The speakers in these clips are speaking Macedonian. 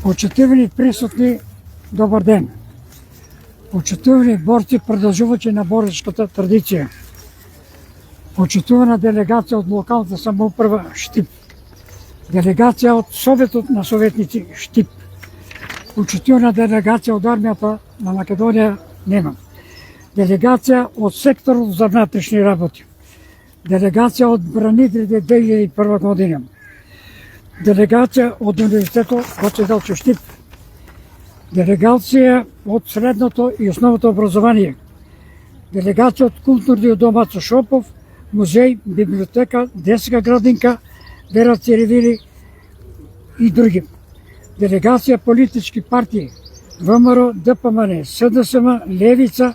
Почитувани присутни, добар ден. Почитувани борци, продолжувачи на боречката традиција. Почитувана делегација од локалната самоуправа Штип. Делегација од Советот на советници Штип. Почитувана делегација од армијата на Македонија нема. Делегација од секторот за внатрешни работи. Делегација од бранителите 2001 година. Делегација од Универзитетот Гоце Делчев Штип. Делегација од средното и основното образование. Делегација од културниот дом Ацо Шопов, музеј, библиотека, детска градинка, Вера Церевили и други. Делегација политички партии ВМРО, ДПМН, СДСМ, Левица,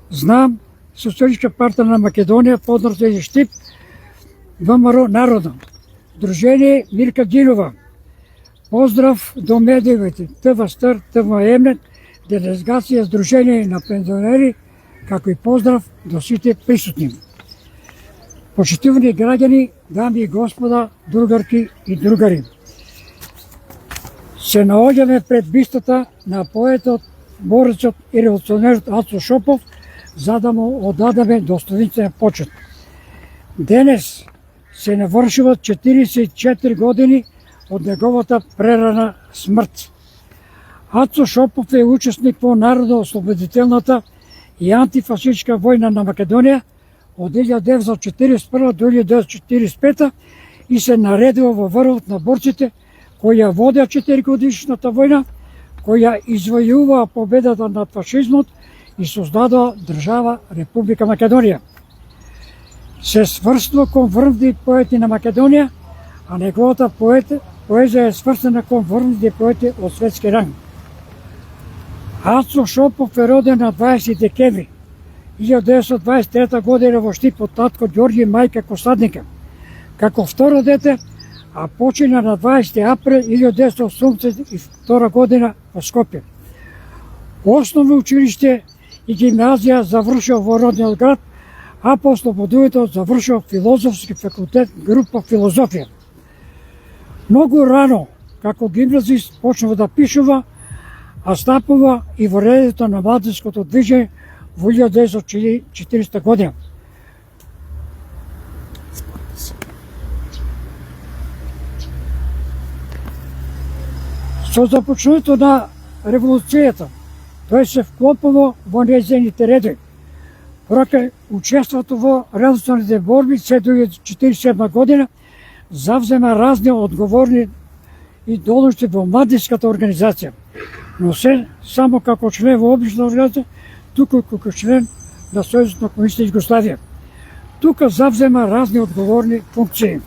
Знам, Социјалистичка партија на Македонија, Поднорце Штип, ВМРО Народно. Дружение Мирка Динова. Поздрав до медиите, ТВ Стар, ТВ Емнет, делегација Сдружение на пензионери, како и поздрав до сите присутни. Почитувани граѓани, дами и господа, другарки и другари. Се наоѓаме пред бистата на поетот, борецот и револуционерот Ацо Шопов, за да му одадеме достоинствен почет. Денес се навршуваат 44 години од неговата прерана смрт. Ацо Шопов е учесник во народно-ослободителната и антифашистичка војна на Македонија од 1941 до 1945 и се наредува во врвот на борците кои ја водеа 4-годишната војна, која извојуваа победата над фашизмот и создадоа држава Република Македонија. Се сврстува кон врвни поети на Македонија, а неговата поезија е сврстена кон врвните поети од светски ранг. Ацо Шопов е роден на 20 декември 1923 година во Штип од татко Ѓорѓи мајка Косадника, како второ дете, а почина на 20 април 1982 година во Скопје. Основно училиште и гимназија завршил во родниот град, а по ослободувањето завршил филозофски факултет, група филозофија. Многу рано, како гимназист, почнува да пишува, а стапува и во редото на младинското движење во 1940 година. Со започнувањето на револуцијата, тој се вклопува во нејзините редови. Порака учеството во револуционарните борби се до 1947 година завзема разни одговорни и должности во младинската организација, но се само како член во обична организација, туку како член на Сојузот на комунистите Југославија. Тука завзема разни одговорни функции.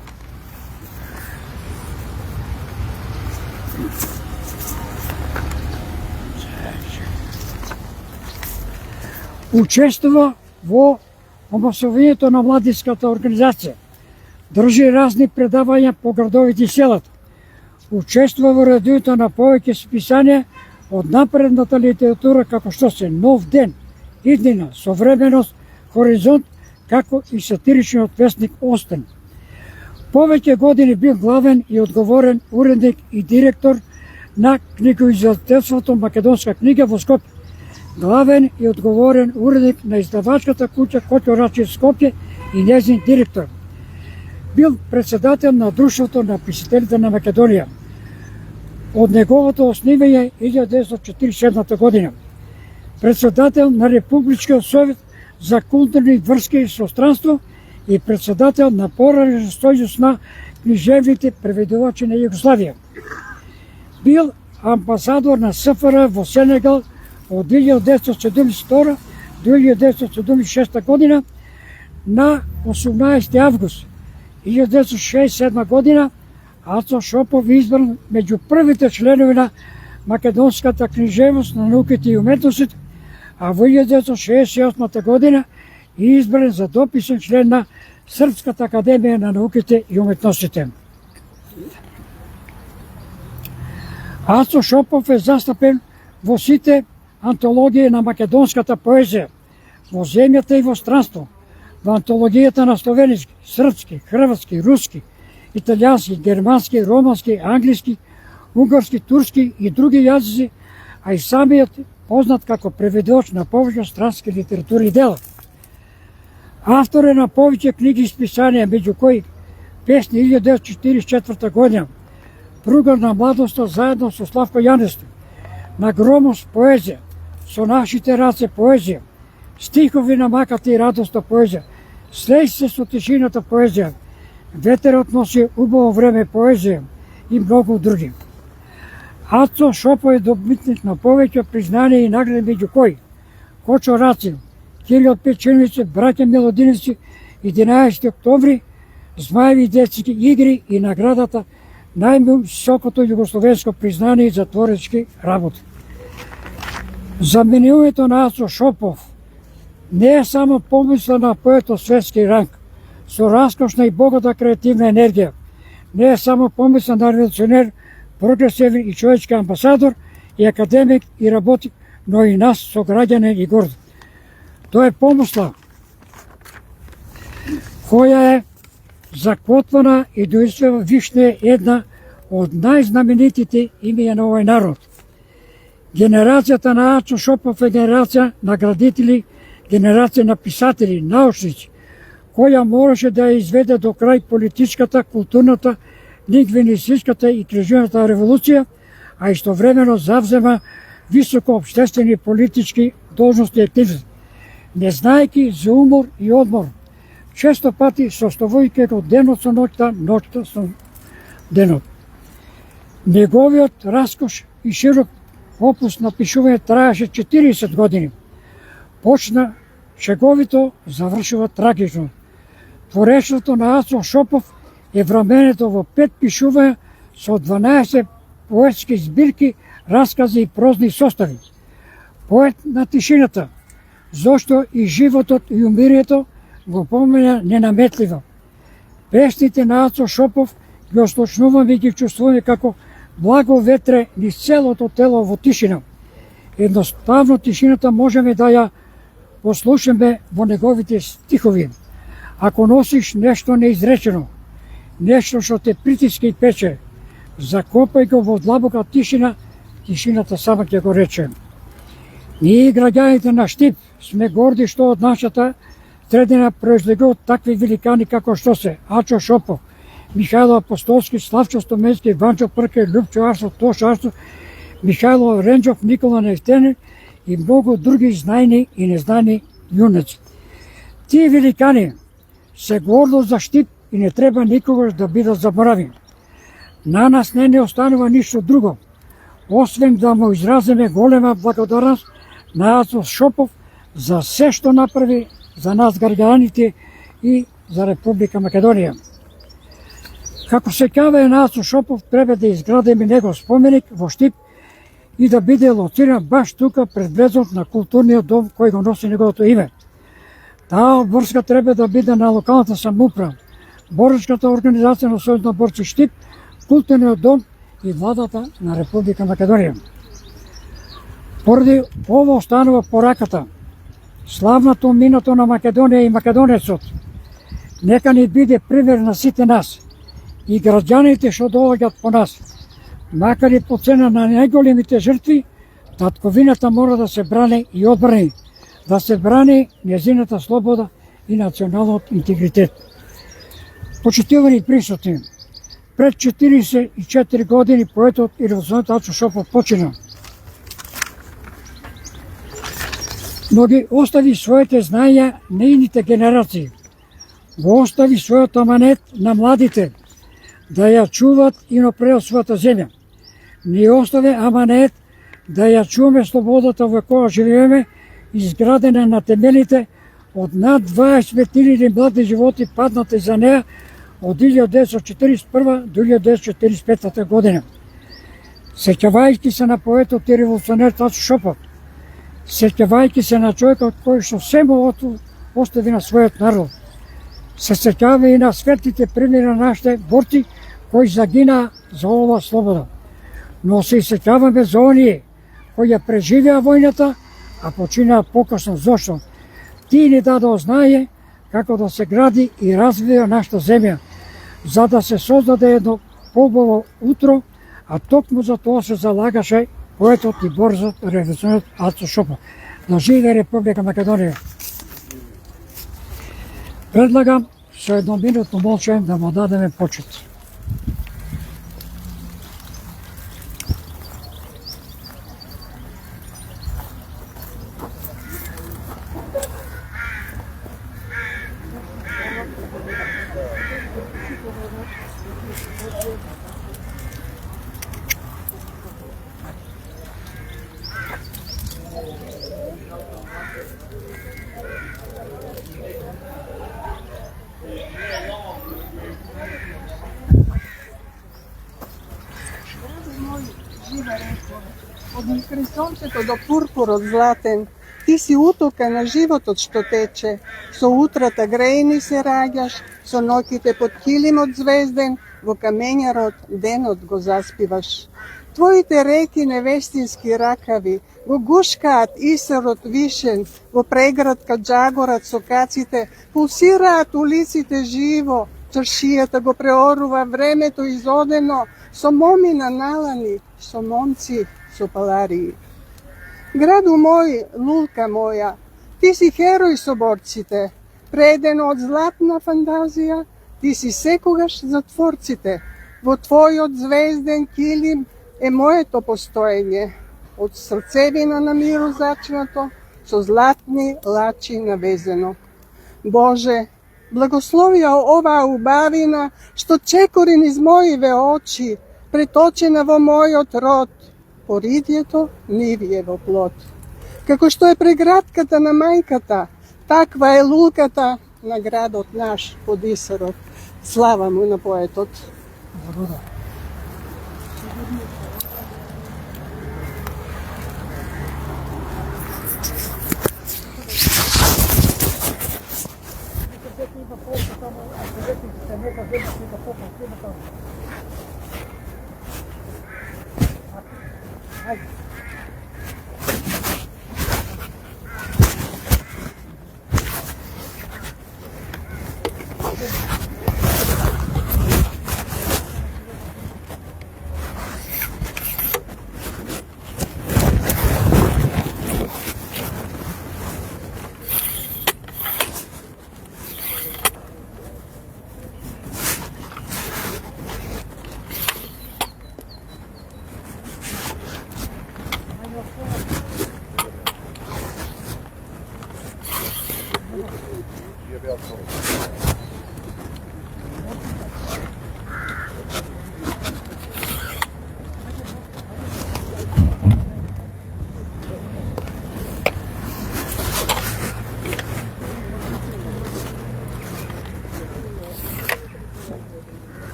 Учествува во омасувањето на младинската организација, држи разни предавања по градовите и селата, учествува во редовите на повеќе списања од напредната литература како што се Нов ден, Иднина, Современост, Хоризонт, како и сатиричниот весник Остен. Повеќе години бил главен и одговорен уредник и директор на книгоиздателството Македонска книга во Скопје, главен и одговорен уредник на издавачката куќа Коќо Рачев Скопје и нејзин директор. Бил председател на Друштвото на писателите на Македонија од неговото основање 1947 година. Председател на Републичкиот совет за културни врски со странство и председател на поранешен сојуз на книжевните преведувачи на Југославија. Бил амбасадор на СФР во Сенегал од 1972 до 1976 година. На 18 август 1967 година Ацо Шопов избран меѓу првите членови на Македонската книжевност на науките и уметностите, а во 1968 година избран за дописен член на Српската академија на науките и уметностите. Ацо Шопов е застапен во сите антологија на македонската поезија, во земјата и во странство, во антологијата на словенски, српски, хрватски, руски, италијански, германски, романски, англиски, унгарски, турски и други јазици, а и самиот познат како преведувач на повеќе странски литератури и дела. Автор е на повеќе книги и списанија, меѓу кои песни 1944 година, Пруга на младоста заедно со Славко Јаневски, на Громост поезија, со нашите раце поезија, стихови на маката и радоста поезија, слеј се со тишината поезија, ветерот носи убаво време поезија и многу други. Ацо Шопов е добитник на повеќе признание и награди, меѓу кои Кочо Раци, Кирил Печеновиќ, браќа Милодиневци, 11 октомври, Змаеви детски игри и наградата највисокото југословенско признание за творечки работи. Заменувањето на Ацо Шопов не е само помисла на поет од светски ранг, со раскошна и богата креативна енергија. Не е само помисла на револуционер, прогресивен и човечки амбасадор и академик и работник, но и нас сограѓанин и горд. Тоа е помисла која е закотвана и доиствува вишне една од најзнаменитите имења на овој народ. Генерацијата на Ацо Шопов е генерација на градители, генерација на писатели, научници, која можеше да ја изведе до крај политичката, културната, лингвистичката и крижуваната револуција, а истовремено завзема високо општествени и политички должности и активности, не знаејќи за умор и одмор, често пати составувајќи го денот со ноќта, ноќта со денот. Неговиот раскош и широк опус на пишување траеше 40 години. Почна шеговито, завршува трагично. Творечеството на Ацо Шопов е враменето во 5 пишувања со 12 поетски збирки, раскази и прозни состави. Поет на тишината, зошто и животот и умирието го помена ненаметливо. Песните на Ацо Шопов ги ослучнуваме и ги чувствуваме како благо ветре низ целото тело во тишина. Едноставно тишината можеме да ја послушаме во неговите стихови. Ако носиш нешто неизречено, нешто што те притиска и пече, закопај го во длабока тишина, тишината сама ќе го рече. Ние, граѓаните на Штип, сме горди што од нашата средина произлегуваат такви великани како што се Ачо Шопов, Михајло Апостолски, Славчо Стоменски, Ванчо Прке, Лјупчо Арсов, Тоша Арсов, Михајло Ренџов, Никола Нефтени и многу други знајни и незнани јунаци. Тие великани се гордост за Штип и не треба никогаш да бидат заборавени. На нас не останува ништо друго, освен да му изразиме голема благодарност на Ацо Шопов за се што направи за нас граѓаните и за Република Македонија. Како сеќавање на Ацо Шопов треба да изградиме негов споменик во Штип и да биде лоциран баш тука пред влезот на културниот дом кој го носи неговото име. Таа обврска треба да биде на локалната самоуправа, боречката организација на Сојуз на борци Штип, културниот дом и владата на Република Македонија. Поради ово останува пораката, славното минато на Македонија и македонецот, нека ни биде пример на сите нас и граѓаните што доаѓаат по нас. Макар и по цена на најголемите жртви, татковината мора да се брани и одбрани, да се брани нејзината слобода и националниот интегритет. Почитувани присутни, пред 44 години поетот и револуционерот Ачо Шопов почина. Но ги остави своите знања на ините генерации. Го остави својот аманет на младите, да ја чуваат и напред својата земја. Ни остави аманет да ја чуваме слободата во која живееме, изградена на темелите од над 20.000 млади животи паднати за неа од 1941 до 1945 година. Сеќавајќи се на поетот и револуционерот Ацо Шопов, сеќавајќи се на човекот кој што семо остави на својот народ, се сеќава и на светлите примери на нашите борци кои загина за ова слобода. Но се сеќаваме за оние кои ја преживеа војната, а починаа покасно. Зошто? Тие ни дадоа знаење како да се гради и развива нашата земја, за да се создаде едно побово утро, а токму за тоа се залагаше поетот и борзот револуционерот Ацо Шопов. Да живее Република Македонија. Предлагам со едноминутно молчање да му дадеме почит. Од кресонцето до пурпурот златен, ти си утока на животот што тече. Со утрата грејни се раѓаш, со ноќите под килимот звезден, во камењарот денот го заспиваш. Твоите реки невестински ракави, го гушкаат Исерот вишен, во преградка Джагорат со каците, пулсираат улиците живо, чаршијата го преорува времето изодено, со момина налани, со момци, со паларии. Граду мој, лулка моја, ти си херој со борците, предено од златна фантазија, ти си секогаш за творците. Во твојот звезден килим е моето постоење, од срцевина на миру зачнато, со златни лачи навезено. Боже, благослови оваа убавина, што чекори низ моиве очи, преточена во мојот род, поридјето нивиево плод. Како што е преградката на мајката, таква е лулката на градот наш под Исерот. Слава му на поетот. Благодарам.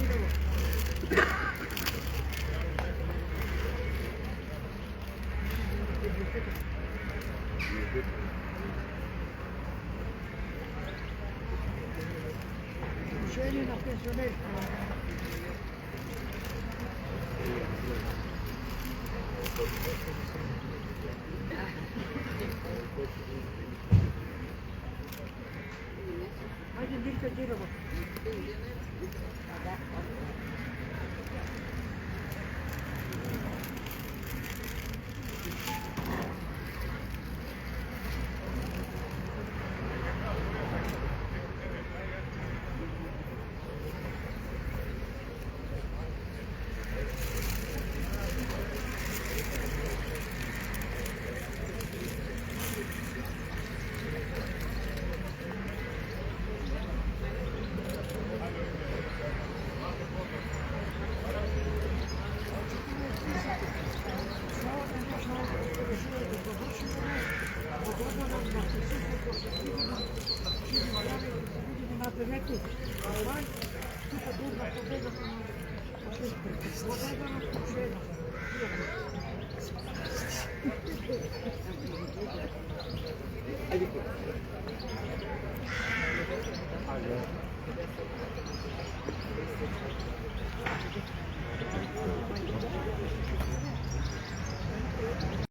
Ženi na penzionerku. Hajde, Mirka, diramo. Ajde.